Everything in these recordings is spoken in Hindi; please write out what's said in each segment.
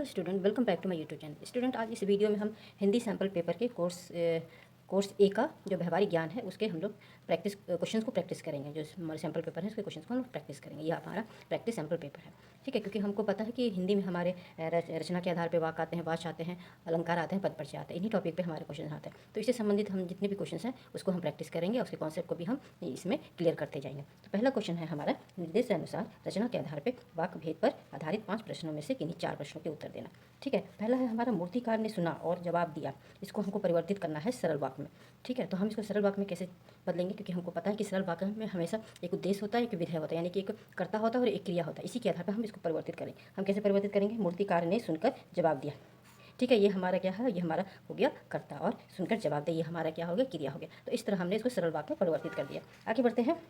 Student, welcome back to my YouTube channel. Student, आज इस वीडियो में हम हिंदी सैम्पल पेपर के कोर्स ए का जो व्यवहारिक ज्ञान है उसके हम लोग प्रैक्टिस क्वेश्चंस को प्रैक्टिस करेंगे। जो हमारे सैम्पल पेपर है उसके क्वेश्चंस को हम लोग प्रैक्टिस करेंगे। ये हमारा प्रैक्टिस सैम्पल पेपर है, ठीक है। क्योंकि हमको पता है कि हिंदी में हमारे रचना के आधार पर वाक्य आते हैं, वाक्य आते हैं, अलंकार आते हैं, पद परिचय आते हैं। इन्हीं टॉपिक पे हमारे क्वेश्चन आते हैं। तो इससे संबंधित हम जितने भी क्वेश्चन हैं उसको हम प्रैक्टिस करेंगे और उसके कॉन्सेप्ट को भी हम इसमें क्लियर करते जाएंगे। तो पहला क्वेश्चन है हमारा, निर्देश के अनुसार रचना के आधार पर वाक्य भेद पर आधारित 5 प्रश्नों में से किन्हीं 4 प्रश्नों के उत्तर देना। ठीक है। पहला है हमारा, मूर्तिकार ने सुना और जवाब दिया। इसको हमको परिवर्तित करना है सरल वाक्य में। ठीक है। तो हम इसको सरल वाक्य में कैसे बदलेंगे, क्योंकि हमको पता है कि सरल वाक्य में हमेशा एक उद्देश्य होता है, एक विधेय होता है, यानी कि एक कर्ता होता है और एक क्रिया होता है। इसी के आधार पर हम इसको परिवर्तित करेंगे। हम कैसे परिवर्तित करेंगे? मूर्तिकार ने सुनकर जवाब दिया। ठीक है। ये हमारा क्या है? ये हमारा हो गया कर्ता, और सुनकर जवाब दिया ये हमारा क्या हो गया? क्रिया हो गया। तो इस तरह हमने इसको सरल वाक्य में परिवर्तित कर दिया। आगे बढ़ते हैं।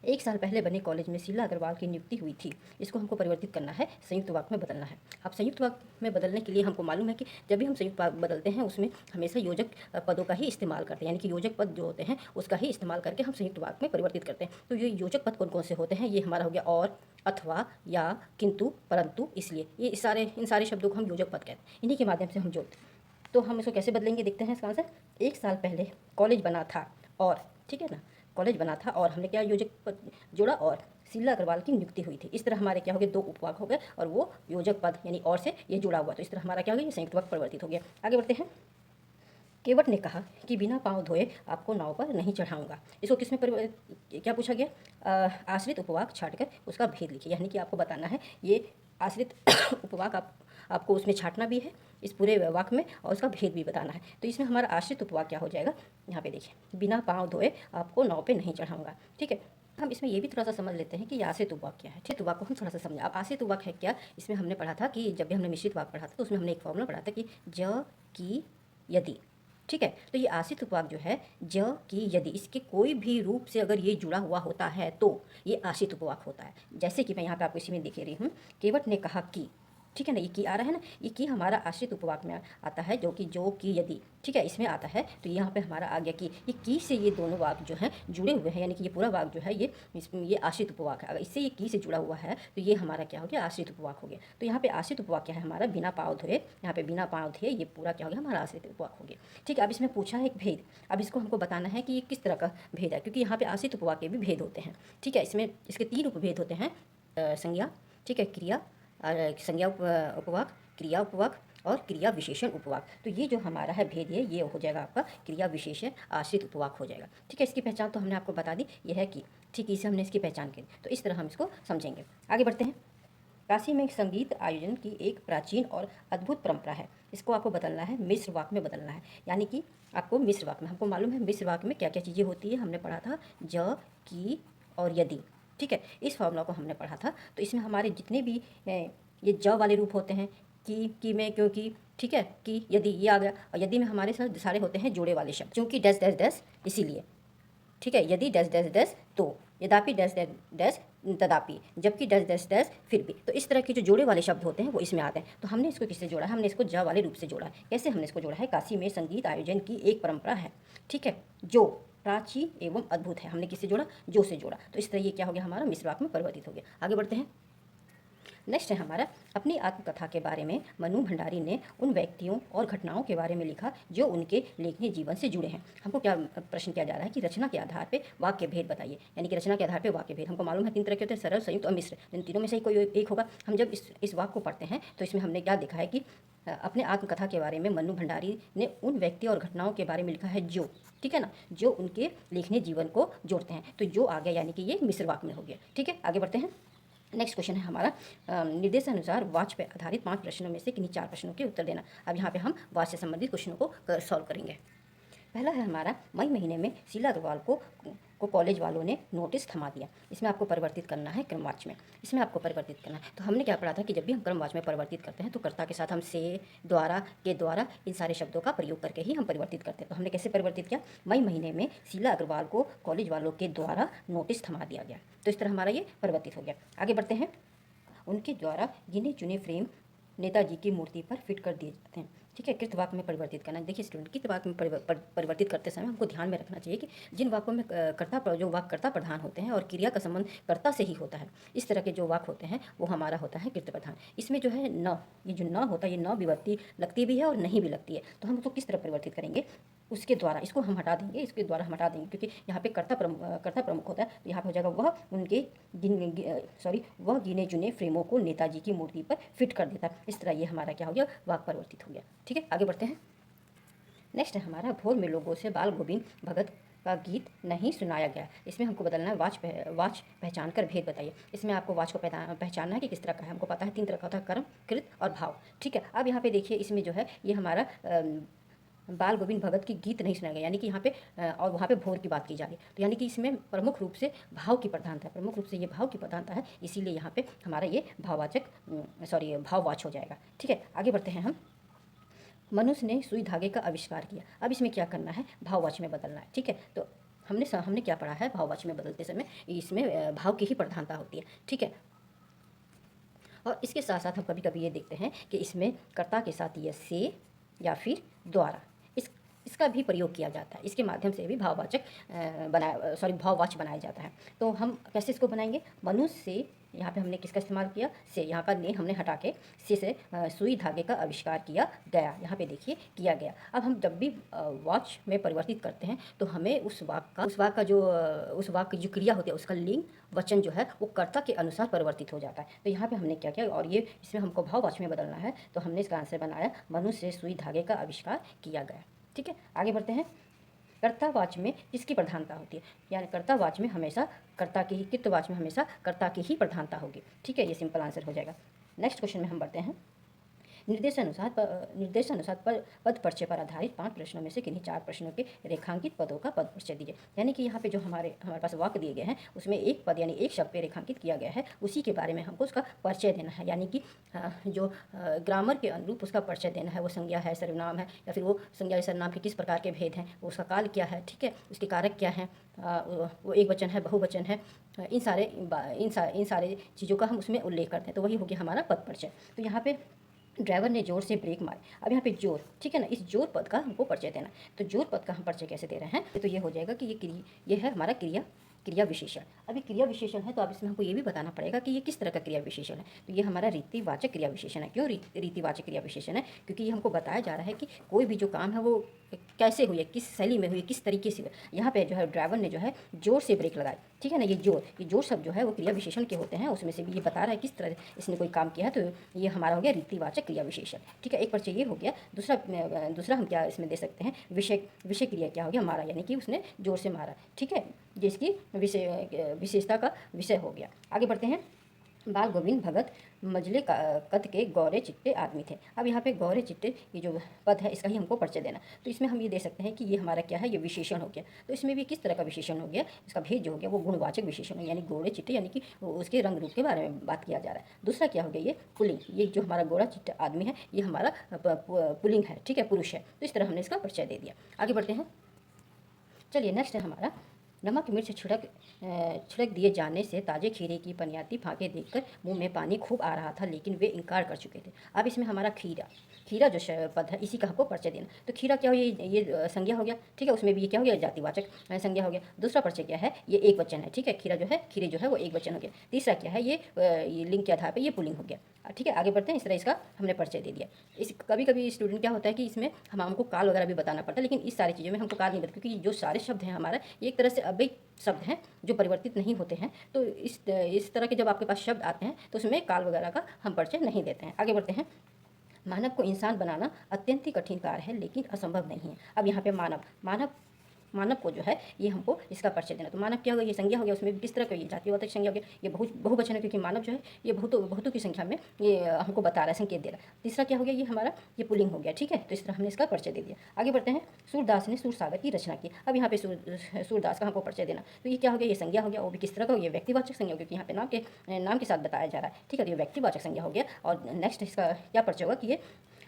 1 साल पहले बने कॉलेज में शीला अग्रवाल की नियुक्ति हुई थी। इसको हमको परिवर्तित करना है, संयुक्त वाक्य में बदलना है। अब संयुक्त वाक्य में बदलने के लिए हमको मालूम है कि जब भी हम संयुक्त वाक्य बदलते हैं उसमें हमेशा योजक पदों का ही इस्तेमाल करते हैं, यानी कि योजक पद जो होते हैं उसका ही इस्तेमाल करके हम संयुक्त वाक्य में परिवर्तित करते हैं। तो ये योजक पद कौन कौन से होते हैं? ये हमारा हो गया और, अथवा, या, किंतु, परंतु, इसलिए। ये इन सारे शब्दों को हम योजक पद कहते हैं। इन्हीं के माध्यम से हम जोड़ते हैं। तो हम इसको कैसे बदलेंगे देखते हैं इसका आंसर। 1 साल पहले कॉलेज बना था और, ठीक है ना, कॉलेज बना था और हमने क्या योजक पद जोड़ा? और शीला अग्रवाल की नियुक्ति हुई थी। इस तरह हमारे क्या हो गए? 2 उपवाक्य हो गए और वो योजक पद यानी और से ये जुड़ा हुआ। तो इस तरह हमारा क्या हो गया? ये संयुक्त वाक्य परिवर्तित हो गया। आगे बढ़ते हैं। केवट ने कहा कि बिना पाँव धोए आपको नाव पर नहीं चढ़ाऊंगा। इसको किसमें क्या पूछा गया? आश्रित उपवाक्य छाटकर उसका भेद लिखिए, यानी कि आपको बताना है ये आश्रित उपवाक्य आपको उसमें छाटना भी है इस पूरे वाक्य में, और उसका भेद भी बताना है। तो इसमें हमारा आश्रित उपवाक्य क्या हो जाएगा? यहाँ पे देखिए, बिना पाँव धोए आपको नाव पे नहीं चढ़ाऊंगा। ठीक है। हम इसमें ये भी थोड़ा सा समझ लेते हैं कि ये आश्रित उपवाक्य क्या है। आश्रित उपवाक्य को हम थोड़ा सा समझें। अब आश्रित उपवाक्य है क्या? इसमें हमने पढ़ा था कि जब भी हमने मिश्रित वाक्य पढ़ा था तो उसमें हमने एक फॉर्मूला पढ़ा था कि ज, की, यदि। ठीक है। तो ये आश्रित उपवाक्य जो है, ज, की, यदि, इसके कोई भी रूप से अगर ये जुड़ा हुआ होता है तो ये आश्रित उपवाक्य होता है। जैसे कि मैं यहाँ पे आपको इसी में दिख रही हूँ, केवट ने कहा कि, ठीक है ना, ये की आ रहा है ना, ये की हमारा आश्रित उपवाक्य में आता है, जो कि जो, की, यदि, ठीक है, इसमें आता है। तो यहाँ पे हमारा आ गया कि ये की से ये दोनों वाक्य जो हैं जुड़े हुए हैं, यानी कि ये पूरा वाक्य जो है ये आश्रित उपवाक्य है। अगर इससे ये की से जुड़ा हुआ है तो ये हमारा क्या हो गया? आश्रित उपवाक्य हो गया। तो यहाँ पे आश्रित उपवाक्य क्या है हमारा? बिना पाँव धोए। यहाँ पे बिना पाँव धोए ये पूरा क्या हो गया? हमारा आश्रित उपवाक्य हो गया। ठीक है। अब इसमें पूछा है एक भेद। अब इसको हमको बताना है कि ये किस तरह का भेद है, क्योंकि यहाँ पे आश्रित उपवाक्य भी भेद होते हैं। ठीक है। इसमें इसके 3 उपभेद होते हैं, संज्ञा, ठीक है, क्रिया, संज्ञा उपवाक्य, क्रिया उपवाक्य और क्रिया विशेषण उपवाक्य। तो ये जो हमारा है भेद, ये हो जाएगा आपका क्रिया विशेषण आश्रित उपवाक्य हो जाएगा। ठीक है। इसकी पहचान तो हमने आपको बता दी, यह है कि, ठीक, इसे हमने इसकी पहचान की। तो इस तरह हम इसको समझेंगे। आगे बढ़ते हैं। काशी में संगीत आयोजन की एक प्राचीन और अद्भुत परंपरा है। इसको आपको बदलना है, मिश्र वाक्य में बदलना है, यानी कि आपको मिश्र वाक्य में, हमको मालूम है मिश्र वाक्य में क्या क्या चीज़ें होती है। हमने पढ़ा था ज, की और यदि। ठीक है। इस फॉर्मूला को हमने पढ़ा था। तो इसमें हमारे जितने भी ये ज वाले रूप होते हैं, की में, क्योंकि, ठीक है, कि, यदि, ये आ गया। और यदि में हमारे सारे होते हैं जोड़े वाले शब्द, क्योंकि डैश डैश डैश, इसीलिए। ठीक है। यदि डैश डैश डैश तो, यद्यपि डैश डैश डैश तदापि, जबकि डैश डैश डैश फिर भी। तो इस तरह के जो जोड़े वाले शब्द होते हैं वो इसमें आते हैं। तो हमने इसको किससे जोड़ा है? हमने इसको ज वाले रूप से जोड़ा है। कैसे हमने इसको जोड़ा है? काशी में संगीत आयोजन की एक परंपरा है, ठीक है, जो प्राचीन एवं अद्भुत है। हमने किससे जोड़ा? जो से जोड़ा। तो इस तरह ये क्या हो गया? हमारा मिश्र वाक्य में परिवर्तित हो गया। आगे बढ़ते हैं। नेक्स्ट है हमारा, अपनी आत्मकथा के बारे में मनु भंडारी ने उन व्यक्तियों और घटनाओं के बारे में लिखा जो उनके लेखनी जीवन से जुड़े हैं। हमको क्या प्रश्न किया जा रहा है कि रचना के आधार पे वाक्य भेद बताइए, यानी कि रचना के आधार पे वाक्य भेद। हमको मालूम है 3 तरह के होते हैं, सरल, संयुक्त और मिश्र। इन तीनों में से ही कोई एक होगा। हम जब इस वाक्य को पढ़ते हैं तो इसमें हमने क्या देखा है कि अपने आत्मकथा के बारे में मनु भंडारी ने उन व्यक्ति और घटनाओं के बारे में लिखा है जो, ठीक है ना, जो उनके लेखनी जीवन को जोड़ते हैं। तो जो आ गया, यानी कि ये मिश्र वाक्य में हो गया। ठीक है। आगे बढ़ते हैं। नेक्स्ट क्वेश्चन है हमारा, निर्देशानुसार वाक्य पर आधारित 5 प्रश्नों में से किन्हीं 4 प्रश्नों के उत्तर देना। अब यहाँ पे हम वाक्य से संबंधित क्वेश्चनों को सॉल्व करेंगे। पहला है हमारा, मई महीने में शीला अग्रवाल को कॉलेज वालों ने नोटिस थमा दिया। इसमें आपको परिवर्तित करना है क्रमवाच्य में। इसमें आपको परिवर्तित करना है। तो हमने क्या पढ़ा था कि जब भी हम क्रमवाच्य में परिवर्तित करते हैं तो कर्ता के साथ हम से, द्वारा, के द्वारा, इन सारे शब्दों का प्रयोग करके ही हम परिवर्तित करते हैं। तो हमने कैसे परिवर्तित किया? मई महीने में शीला अग्रवाल को कॉलेज वालों के द्वारा नोटिस थमा दिया गया। तो इस तरह हमारा ये परिवर्तित हो गया। आगे बढ़ते हैं। उनके द्वारा गिने चुने फ्रेम नेताजी की मूर्ति पर फिट कर दिए जाते हैं। ठीक है, कृत वाक्य में परिवर्तित करना। देखिए स्टूडेंट, कृत वाक्य में परिवर्तित करते समय हमको ध्यान में रखना चाहिए कि जिन वाक्यों में जो वाक्य कर्ता प्रधान होते हैं और क्रिया का संबंध कर्ता से ही होता है, इस तरह के जो वाक्य होते हैं वो हमारा होता है कृत प्रधान। इसमें जो है न, ये जो न होता है, ये न विभक्ति लगती भी है और नहीं भी लगती है, तो हम उसको किस तरह परिवर्तित करेंगे, उसके द्वारा इसको हम हटा देंगे, इसके द्वारा हम हटा देंगे, क्योंकि यहाँ पे कर्ता प्रमुख होता है, तो यहाँ पे हो जाएगा वह उनके वह गिने चुने फ्रेमों को नेताजी की मूर्ति पर फिट कर देता है। इस तरह ये हमारा क्या हो गया, वाक्य परिवर्तित हो गया। ठीक है, आगे बढ़ते हैं। नेक्स्ट है हमारा, भोर में लोगों से बाल गोविंद भगत का गीत नहीं सुनाया गया। इसमें हमको बदलना है वाच पहचान कर भेद बताइए। इसमें आपको वाच को पहचानना है कि किस तरह का है। हमको पता है 3 तरह का होता है, कर्म, कृत और भाव। ठीक है, अब यहाँ पे देखिए इसमें जो है ये हमारा बाल गोविंद भगत की गीत नहीं सुनाया गया, यानी कि यहाँ पे और वहाँ पे भोर की बात की जा रही है, तो यानी कि इसमें प्रमुख रूप से भाव की प्रधानता है, प्रमुख रूप से ये भाव की प्रधानता है, इसीलिए यहाँ पे हमारा ये भाववाच हो जाएगा। ठीक है, आगे बढ़ते हैं हम। मनुष्य ने सुई धागे का आविष्कार किया। अब इसमें क्या करना है, भाववाच में बदलना है। ठीक है, तो हमने क्या पढ़ा है, भाववाच में बदलते समय इसमें भाव की ही प्रधानता होती है। ठीक है, और इसके साथ साथ हम कभी कभी ये देखते हैं कि इसमें कर्ता के साथ ये से या फिर द्वारा इसका भी प्रयोग किया जाता है। इसके माध्यम से भी भाववाच बनाया जाता है। तो हम कैसे इसको बनाएंगे, मनुष्य से, यहाँ पे हमने किसका इस्तेमाल किया, से, यहाँ पर ने हमने हटा के से सुई धागे का आविष्कार किया गया, यहाँ पे देखिए किया गया। अब हम जब भी वाच में परिवर्तित करते हैं तो हमें उस वाक्य की जो क्रिया होती है उसका लिंग वचन जो है वो कर्ता के अनुसार परिवर्तित हो जाता है। तो यहाँ पे हमने क्या किया, और ये इसमें हमको भाववाच में बदलना है, तो हमने इसका आंसर बनाया, मनुष्य से सुई धागे का आविष्कार किया गया। ठीक है, आगे बढ़ते हैं। कर्तावाच में किसकी प्रधानता होती है, यानी कर्तावाच में हमेशा कर्ता की ही, कृतवाच में हमेशा कर्ता की ही प्रधानता होगी। ठीक है, ये सिंपल आंसर हो जाएगा। नेक्स्ट क्वेश्चन में हम बढ़ते हैं। निर्देशानुसार पद परिचय पर आधारित 5 प्रश्नों में से किन्हीं 4 प्रश्नों के रेखांकित पदों का पद परिचय दीजिए। यानी कि यहाँ पे जो हमारे पास वाक्य दिए गए हैं उसमें एक पद यानी एक शब्द पे रेखांकित किया गया है, उसी के बारे में हमको उसका परिचय देना है, यानी कि जो ग्रामर के अनुरूप उसका परिचय देना है। वो संज्ञा है, सर्वनाम है, या फिर वो संज्ञा या सर्वनाम के किस प्रकार के भेद हैं, उसका काल क्या है, ठीक है, उसके कारक क्या हैं, वो एक वचन है, बहुवचन है, इन सारे चीज़ों का हम उसमें उल्लेख करते हैं। तो वही हो गया हमारा पद परिचय। तो यहाँ पे ड्राइवर ने जोर से ब्रेक मारी। अब यहाँ पे जोर, ठीक है ना, इस जोर पद का हमको परिचय देना। तो जोर पद का हम परिचय कैसे दे रहे हैं, तो ये हो जाएगा कि ये है हमारा क्रिया विशेषण। अभी क्रिया विशेषण है तो अब इसमें हमको ये भी बताना पड़ेगा कि ये किस तरह का क्रिया विशेषण है। तो ये हमारा रीतिवाचक क्रिया विशेषण है। क्यों रीतिवाचक क्रिया विशेषण है, क्योंकि ये हमको बताया जा रहा है कि कोई भी जो काम है वो कैसे हुई है, किस शैली में हुई, किस तरीके से हुई। यहाँ पे जो है ड्राइवर ने जो है जोर से ब्रेक लगाई, ठीक है ना। ये जोर शब्द जो है वो क्रिया विशेषण के होते हैं, उसमें से भी ये बता रहा है किस तरह इसने कोई काम किया है। तो ये हमारा हो गया रीतिवाचक क्रिया विशेषण। ठीक है, एक परिचय ये हो गया। दूसरा हम क्या इसमें दे सकते हैं, विषय क्रिया क्या हो गया, मारा, यानी कि उसने जोर से मारा। ठीक है, जिसकी विशेषता का विषय हो गया। आगे बढ़ते हैं। बाल गोविंद भगत मजले कद के गौरे चिट्टे आदमी थे। अब यहाँ पे गौरे चिट्टे ये जो पद है इसका ही हमको परिचय देना। तो इसमें हम ये दे सकते हैं कि ये हमारा क्या है, ये विशेषण हो गया। तो इसमें भी किस तरह का विशेषण हो गया, इसका भेद जो हो गया वो गुणवाचक विशेषण है, यानी गोरे चिट्टे, यानी कि उसके रंग रूप के बारे में बात किया जा रहा है। दूसरा क्या हो गया, ये पुलिंग, ये जो हमारा गोरा चिट्टा आदमी है ये हमारा पुलिंग है, ठीक है, पुरुष है। तो इस तरह हमने इसका परिचय दे दिया। आगे बढ़ते हैं। चलिए नेक्स्ट है हमारा, नमक मिर्च छिड़क दिए जाने से ताजे खीरे की पनियाती फाँके देखकर मुंह में पानी खूब आ रहा था, लेकिन वे इनकार कर चुके थे। अब इसमें हमारा खीरा जो पद है इसी का हमको परिचय देना। तो खीरा क्या हो, ये संज्ञा हो गया, ठीक है, उसमें भी ये क्या हो गया, जातिवाचक संज्ञा हो गया। दूसरा परिचय क्या है, ये एक वचन है, ठीक है, खीरे जो है वो एक वचन हो गया। तीसरा क्या है, ये लिंग के आधार पर ये पुल्लिंग हो गया। ठीक है, आगे बढ़ते हैं। इस तरह इसका हमने परिचय दे दिया। कभी कभी स्टूडेंट क्या होता है कि इसमें हमको काल वगैरह भी बताना पड़ता है, लेकिन इस सारी चीज़ों में हमको काल नहीं बताते, क्योंकि जो सारे शब्द हैं हमारा ये एक तरह से अव्यय शब्द हैं जो परिवर्तित नहीं होते हैं। तो इस तरह के जब आपके पास शब्द आते हैं तो उसमें काल वगैरह का हम परिचय नहीं देते हैं। आगे बढ़ते हैं। मानव को इंसान बनाना अत्यंत ही कठिन कार्य है, लेकिन असंभव नहीं है। अब यहाँ पे मानव को जो है ये हमको इसका परिचय देना। तो मानव क्या होगा, ये संज्ञा हो गया, उसमें किस तरह का ये जातिवाचक संज्ञा हो गया, ये बहुवचन है, क्योंकि मानव जो है ये बहुतों की संख्या में ये हमको बता रहा है, संकेत दे रहा है। तीसरा क्या हो गया, ये हमारा ये पुल्लिंग हो गया, ठीक है। तो इस तरह हमने इसका परिचय दे दिया। आगे बढ़ते हैं। सूरदास ने सूरसागर की रचना की। अब यहाँ पे सूरदास का हमको परिचय देना। तो ये क्या हो गया, ये संज्ञा हो गया, वो भी किस तरह का हो गया, व्यक्तिवाचक संज्ञा, क्योंकि यहाँ पे नाम के साथ बताया जा रहा है, ठीक है। तो ये व्यक्तिवाचक संज्ञा हो गया। और नेक्स्ट इसका क्या परिचय होगा कि ये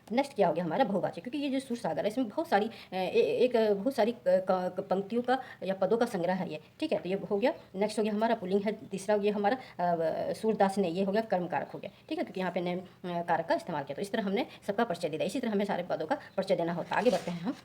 नेक्स्ट क्या हो गया हमारा बहुवाचक, क्योंकि ये जो सुर सागर है इसमें बहुत सारी बहुत सारी पंक्तियों का या पदों का संग्रह है ये, ठीक है। तो ये हो गया। नेक्स्ट हो गया हमारा पुल्लिंग है, तीसरा हो गया हमारा सूरदास ने, ये हो गया कर्म कारक हो गया, ठीक है, क्योंकि यहाँ पे ने कारक का इस्तेमाल किया। तो इस तरह हमने सबका परिचय दे दिया, इसी तरह हमें सारे पदों का परिचय देना होता है। आगे बढ़ते हैं हम।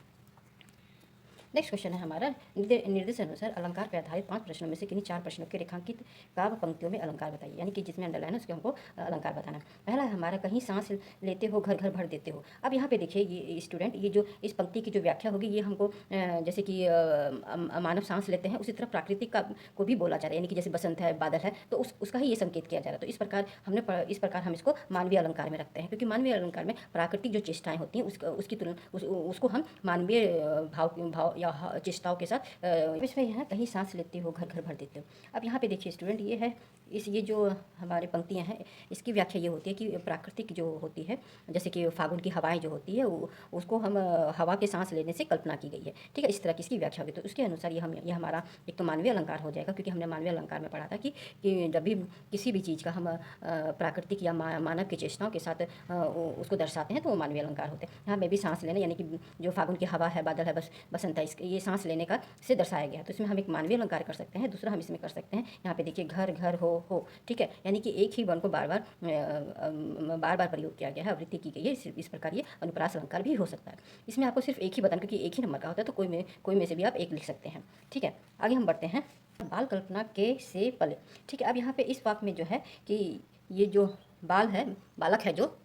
नेक्स्ट क्वेश्चन है हमारा, निर्देश अनुसार अलंकार पर आधारित 5 प्रश्नों में से किन्हीं 4 प्रश्नों के रेखांकित काव्य पंक्तियों में अलंकार बताइए, यानी कि जिसमें अंडरलाइन है उसके हमको अलंकार बताना है। पहला है हमारा, कहीं सांस लेते हो घर घर भर देते हो। अब यहाँ पे देखिए ये स्टूडेंट, ये जो इस पंक्ति की जो व्याख्या होगी ये हमको जैसे कि मानव सांस लेते हैं उसी तरह प्राकृतिक का को भी बोला जा रहा है, यानी कि जैसे बसंत है, बादल है, तो उसका ही ये संकेत किया जा रहा है। तो इस प्रकार हम इसको मानवीय अलंकार में रखते हैं, क्योंकि मानवीय अलंकार में प्राकृतिक जो चेष्टाएं होती हैं उसकी तुलना उसको हम मानवीय भाव या चेष्टाओं के साथ इसमें यहाँ कहीं सांस लेते हो घर घर भर देते हो। अब यहाँ पे देखिए स्टूडेंट, ये है ये जो हमारे पंक्तियाँ हैं इसकी व्याख्या ये होती है कि प्राकृतिक जो होती है, जैसे कि फागुन की हवाएं जो होती है उसको हम हवा के सांस लेने से कल्पना की गई है, ठीक है। इस तरह की इसकी व्याख्या होगी। तो उसके अनुसार ये हमारा एक तो मानवीय अलंकार हो जाएगा, क्योंकि हमने मानवीय अलंकार में पढ़ा था कि जब भी किसी भी चीज़ का हम प्राकृतिक या मानव की चेष्टाओं के साथ उसको दर्शाते हैं तो वो मानवीय अलंकार होते हैं। यहाँ में भी सांस लेना, यानी कि जो फागुन की हवा है, बादल है, बसंत है, ये सांस लेने का से दर्शाया गया। तो इसमें हम एक मानवीय अलंकार कर सकते हैं। दूसरा हम इसमें कर सकते हैं, यहाँ पे देखिए घर घर हो, ठीक है, यानी कि एक ही वर्ण को बार बार प्रयोग किया गया है, आवृत्ति की गई है। इस प्रकार ये अनुप्रास अलंकार भी हो सकता है। इसमें आपको सिर्फ एक ही बताना, क्योंकि एक ही नंबर का होता है, तो कोई में से भी आप एक लिख सकते हैं, ठीक है। आगे हम बढ़ते हैं। बाल कल्पना के से पले, ठीक है। अब यहाँ पे इस वाक्य में जो है कि ये जो बाल है, बालक है जो,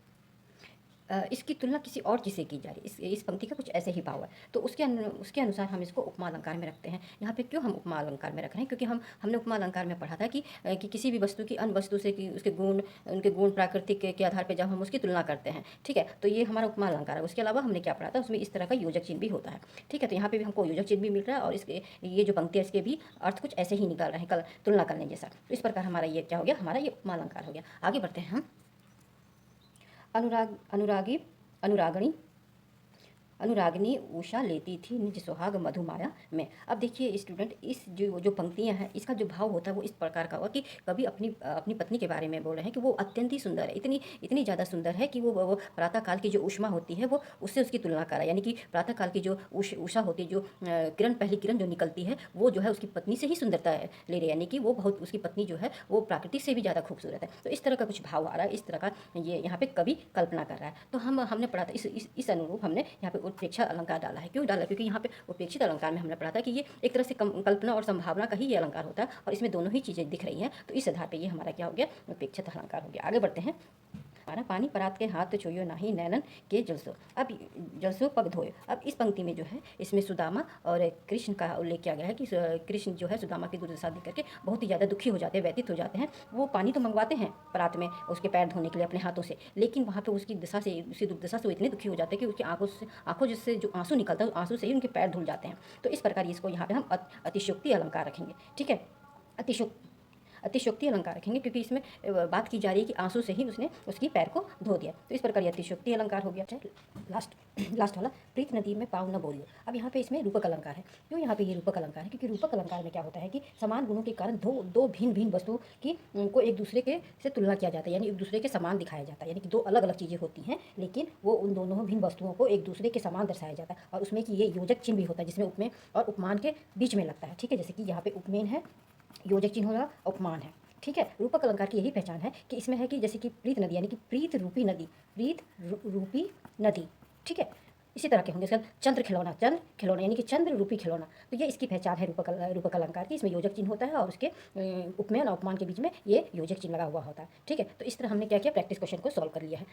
इसकी तुलना किसी और चीज़ से की जा रही है। इस पंक्ति का कुछ ऐसे ही भाव है, तो उसके अनुसार हम इसको उपमा अलंकार में रखते हैं। यहाँ पे क्यों हम उपमा अलंकार में रख रहे हैं, क्योंकि हमने उपमा अलंकार में पढ़ा था कि किसी भी वस्तु की अन्य वस्तु से कि उनके गुण प्राकृतिक के आधार पर जब हम उसकी तुलना करते हैं, ठीक है, तो ये हमारा उपमा अलंकार है। उसके अलावा हमने क्या पढ़ा था, उसमें इस तरह का योजक चिन्ह भी होता है, ठीक है। तो यहाँ पर भी हमको योजक चिन्ह भी मिल रहा है, और इसके ये जो पंक्ति है इसके भी अर्थ कुछ ऐसे ही निकल रहे हैं, तुलना करने जैसा। तो इस प्रकार हमारा ये क्या हो गया, हमारा ये उपमा अलंकार हो गया। आगे बढ़ते हैं हम। अनुरागिनी उषा लेती थी निज सुहाग मधुमाया में। अब देखिए स्टूडेंट, इस जो पंक्तियां हैं इसका जो भाव होता है वो इस प्रकार का होगा कि कभी अपनी पत्नी के बारे में बोल रहे हैं कि वो अत्यंत ही सुंदर है, इतनी ज़्यादा सुंदर है कि वो प्रातः काल की जो ऊष्मा होती है वो उससे उसकी तुलना करा, यानी कि प्रातः काल की जो उषा होती है, जो पहली किरण जो निकलती है वो जो है उसकी पत्नी से ही सुंदरता ले रही है, यानी कि वो बहुत उसकी पत्नी जो है वो प्राकृतिक से भी ज़्यादा खूबसूरत है। तो इस तरह का कुछ भाव आ रहा है, इस तरह का ये यहाँ पे कवि कल्पना कर रहा है। तो हमने पढ़ा था इस अनुरूप हमने यहाँ पे उत्प्रेक्षा अलंकार डाला है। क्यों डाला, क्योंकि यहाँ पे उपेक्षित अलंकार में हमने पढ़ा था कि ये एक तरह से कल्पना और संभावना का ही ये अलंकार होता है, और इसमें दोनों ही चीज़ें दिख रही हैं। तो इस आधार पे ये हमारा क्या हो गया, उपेक्षित अलंकार हो गया। आगे बढ़ते हैं। हमारा पानी परात के हाथ छुइयो नाही नैनन के जलसो, अब जलसो पग धोयो। अब इस पंक्ति में जो है इसमें सुदामा और कृष्ण का उल्लेख किया गया है कि कृष्ण जो है सुदामा की दुर्दशा देख करके बहुत ही ज़्यादा दुखी हो जाते हैं, व्यतीत हो जाते हैं। वो पानी तो मंगवाते हैं परात में उसके पैर धोने के लिए अपने हाथों से, लेकिन वहाँ पर उसकी दुर्दशा से वो इतने दुखी हो जाते हैं कि उसकी आंखों जिससे जो आंसू निकलता है आंसू से ही उनके पैर धुल जाते हैं। तो इस प्रकार इसको यहाँ पे हम अतिशयोक्ति अलंकार रखेंगे, ठीक है। अतिशयोक्ति अलंकार रखेंगे, क्योंकि इसमें बात की जा रही है कि आंसू से ही उसने उसकी पैर को धो दिया। तो इस प्रकार ये अतिशयोक्ति अलंकार हो गया। लास्ट वाला, प्रीत नदी में पाँव न बोलियो। अब यहाँ पे इसमें रूपक अलंकार है। क्यों यहाँ पे ये रूपक अलंकार है, क्योंकि रूपक अलंकार में क्या होता है कि समान गुणों के कारण दो भिन्न वस्तुओं की को एक दूसरे के से तुलना किया जाता है, यानी एक दूसरे के समान दिखाया जाता है, यानी कि दो अलग अलग चीज़ें होती हैं लेकिन वो उन दोनों भिन्न वस्तुओं को एक दूसरे के समान दर्शाया जाता है। और उसमें कि ये योजक चिन्ह भी होता है जिसमें उपमेय और उपमान के बीच में लगता है, ठीक है। जैसे कि यहाँ पे उपमेय है, योजक चिन्ह होगा, उपमान है, ठीक है। रूपक अलंकार की यही पहचान है कि इसमें है कि जैसे कि प्रीत नदी, यानी कि प्रीत रूपी नदी, ठीक है। इसी तरह के होंगे इसका चंद्र खिलौना, यानी कि चंद्र रूपी खिलौना। तो ये इसकी पहचान है रूपक अलंकार की। इसमें योजक चिन्ह होता है और उसके उपमेय और उपमान के बीच में ये योजक चिन्ह लगा हुआ होता है, ठीक है। तो इस तरह हमने क्या किया, प्रैक्टिस क्वेश्चन को सॉल्व कर लिया है।